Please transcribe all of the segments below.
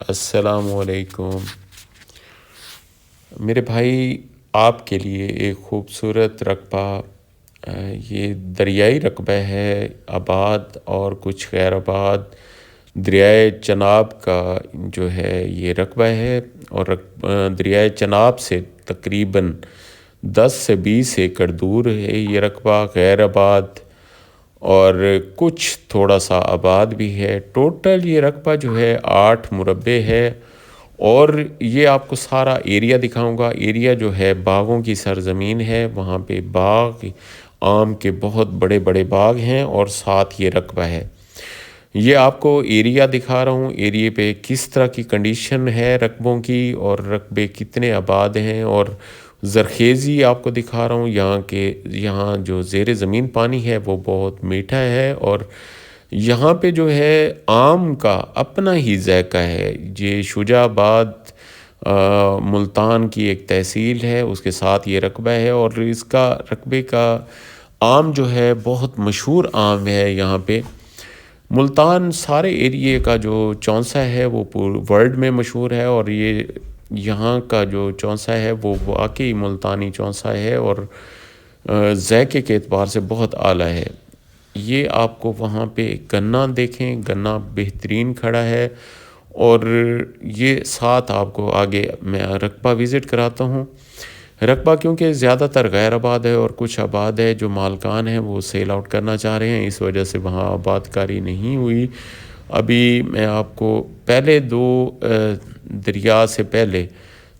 السلام علیکم میرے بھائی، آپ کے لیے ایک خوبصورت رقبہ، یہ دریائی رقبہ ہے، آباد اور کچھ غیر آباد دریائے چناب کا جو ہے یہ رقبہ ہے۔ اور دریائے چناب سے تقریباً 10 سے 20 ایکڑ دور ہے یہ رقبہ، غیر آباد اور کچھ تھوڑا سا آباد بھی ہے۔ ٹوٹل یہ رقبہ جو ہے 8 مربع ہے، اور یہ آپ کو سارا ایریا دکھاؤں گا۔ ایریا جو ہے باغوں کی سرزمین ہے، وہاں پہ باغ، آم کے بہت بڑے بڑے باغ ہیں، اور ساتھ یہ رقبہ ہے۔ یہ آپ کو ایریا دکھا رہا ہوں، ایریے پہ کس طرح کی کنڈیشن ہے رقبوں کی، اور رقبے کتنے آباد ہیں، اور زرخیزی آپ کو دکھا رہا ہوں۔ یہاں جو زیر زمین پانی ہے وہ بہت میٹھا ہے، اور یہاں پہ جو ہے آم کا اپنا ہی ذائقہ ہے۔ یہ شجاع آباد ملتان کی ایک تحصیل ہے، اس کے ساتھ یہ رقبہ ہے، اور اس کا رقبے کا آم جو ہے بہت مشہور آم ہے یہاں پہ۔ ملتان سارے ایریے کا جو چونسہ ہے وہ ورلڈ میں مشہور ہے، اور یہ یہاں کا جو چونسہ ہے وہ واقعی ملتانی چونسہ ہے، اور ذائقے کے اعتبار سے بہت اعلیٰ ہے۔ یہ آپ کو وہاں پہ گنا دیکھیں، گنا بہترین کھڑا ہے، اور یہ ساتھ آپ کو آگے میں رقبہ وزٹ کراتا ہوں۔ رقبہ کیونکہ زیادہ تر غیر آباد ہے، اور کچھ آباد ہے، جو مالکان ہیں وہ سیل آؤٹ کرنا چاہ رہے ہیں، اس وجہ سے وہاں آباد کاری نہیں ہوئی۔ ابھی میں آپ کو پہلے دریا سے پہلے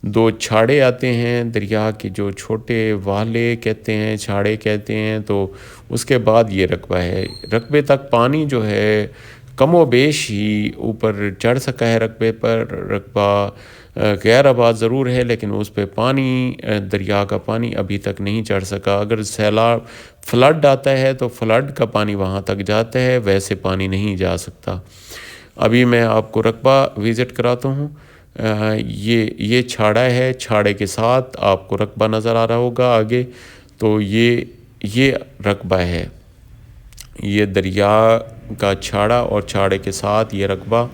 2 چھاڑے آتے ہیں، دریا کے جو چھوٹے والے کہتے ہیں، چھاڑے کہتے ہیں، تو اس کے بعد یہ رقبہ ہے۔ رقبے تک پانی جو ہے کم و بیش ہی اوپر چڑھ سکا ہے رقبے پر۔ رقبہ غیر آباد ضرور ہے، لیکن اس پہ پانی، دریا کا پانی ابھی تک نہیں چڑھ سکا۔ اگر سیلاب فلڈ آتا ہے تو فلڈ کا پانی وہاں تک جاتا ہے، ویسے پانی نہیں جا سکتا۔ ابھی میں آپ کو رقبہ وزٹ کراتا ہوں۔ یہ چھاڑا ہے، چھاڑے کے ساتھ آپ کو رقبہ نظر آ رہا ہوگا آگے، تو یہ رقبہ ہے۔ یہ دریا کا چھاڑا اور چھاڑے کے ساتھ یہ رقبہ،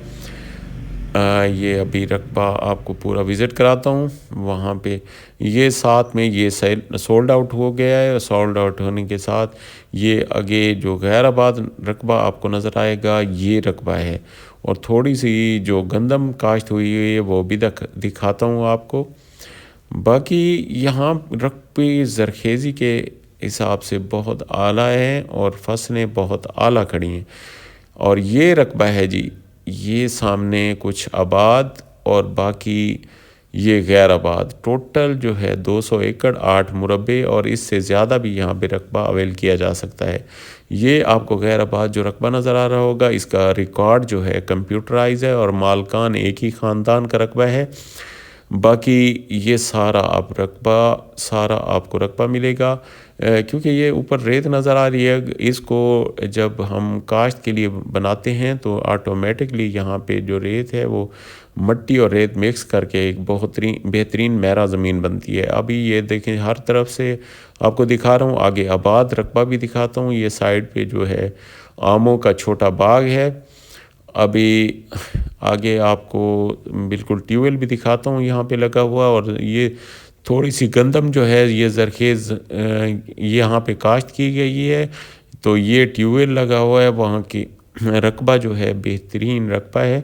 یہ ابھی رقبہ آپ کو پورا وزٹ کراتا ہوں وہاں پہ۔ یہ ساتھ میں یہ سولڈ آؤٹ ہو گیا ہے، سولڈ آؤٹ ہونے کے ساتھ یہ آگے جو غیر آباد رقبہ آپ کو نظر آئے گا، یہ رقبہ ہے۔ اور تھوڑی سی جو گندم کاشت ہوئی ہے وہ بھی دکھاتا ہوں آپ کو۔ باقی یہاں رقبے زرخیزی کے حساب سے بہت اعلیٰ ہیں، اور فصلیں بہت اعلیٰ کھڑی ہیں۔ اور یہ رقبہ ہے جی، یہ سامنے کچھ آباد اور باقی یہ غیر آباد، ٹوٹل جو ہے 200 ایکڑ 8 مربع، اور اس سے زیادہ بھی یہاں پہ رقبہ اویل کیا جا سکتا ہے۔ یہ آپ کو غیر آباد جو رقبہ نظر آ رہا ہوگا، اس کا ریکارڈ جو ہے کمپیوٹرائز ہے، اور مالکان ایک ہی خاندان کا رقبہ ہے۔ باقی یہ سارا آپ کو رقبہ ملے گا، کیونکہ یہ اوپر ریت نظر آ رہی ہے۔ اس کو جب ہم کاشت کے لیے بناتے ہیں تو آٹومیٹکلی یہاں پہ جو ریت ہے وہ مٹی اور ریت مکس کر کے ایک بہت بہترین میرا زمین بنتی ہے۔ ابھی یہ دیکھیں ہر طرف سے آپ کو دکھا رہا ہوں، آگے آباد رقبہ بھی دکھاتا ہوں۔ یہ سائڈ پہ جو ہے آموں کا چھوٹا باغ ہے۔ ابھی آگے آپ کو بالکل ٹیوبویل بھی دکھاتا ہوں یہاں پہ لگا ہوا، اور یہ تھوڑی سی گندم جو ہے یہ زرخیز یہاں پہ کاشت کی گئی ہے، تو یہ ٹیوبویل لگا ہوا ہے۔ وہاں کی رقبہ جو ہے بہترین رقبہ ہے،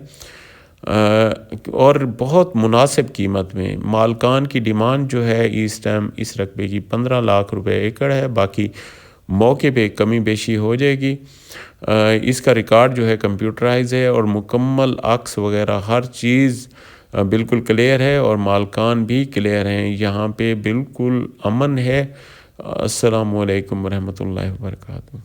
اور بہت مناسب قیمت میں۔ مالکان کی ڈیمانڈ جو ہے اس ٹائم اس رقبے کی 15 لاکھ روپے ایکڑ ہے، باقی موقع پہ کمی بیشی ہو جائے گی۔ اس کا ریکارڈ جو ہے کمپیوٹرائز ہے، اور مکمل عکس وغیرہ ہر چیز بالکل کلیئر ہے، اور مالکان بھی کلیئر ہیں۔ یہاں پہ بالکل امن ہے۔ السلام علیکم ورحمۃ اللہ وبرکاتہ۔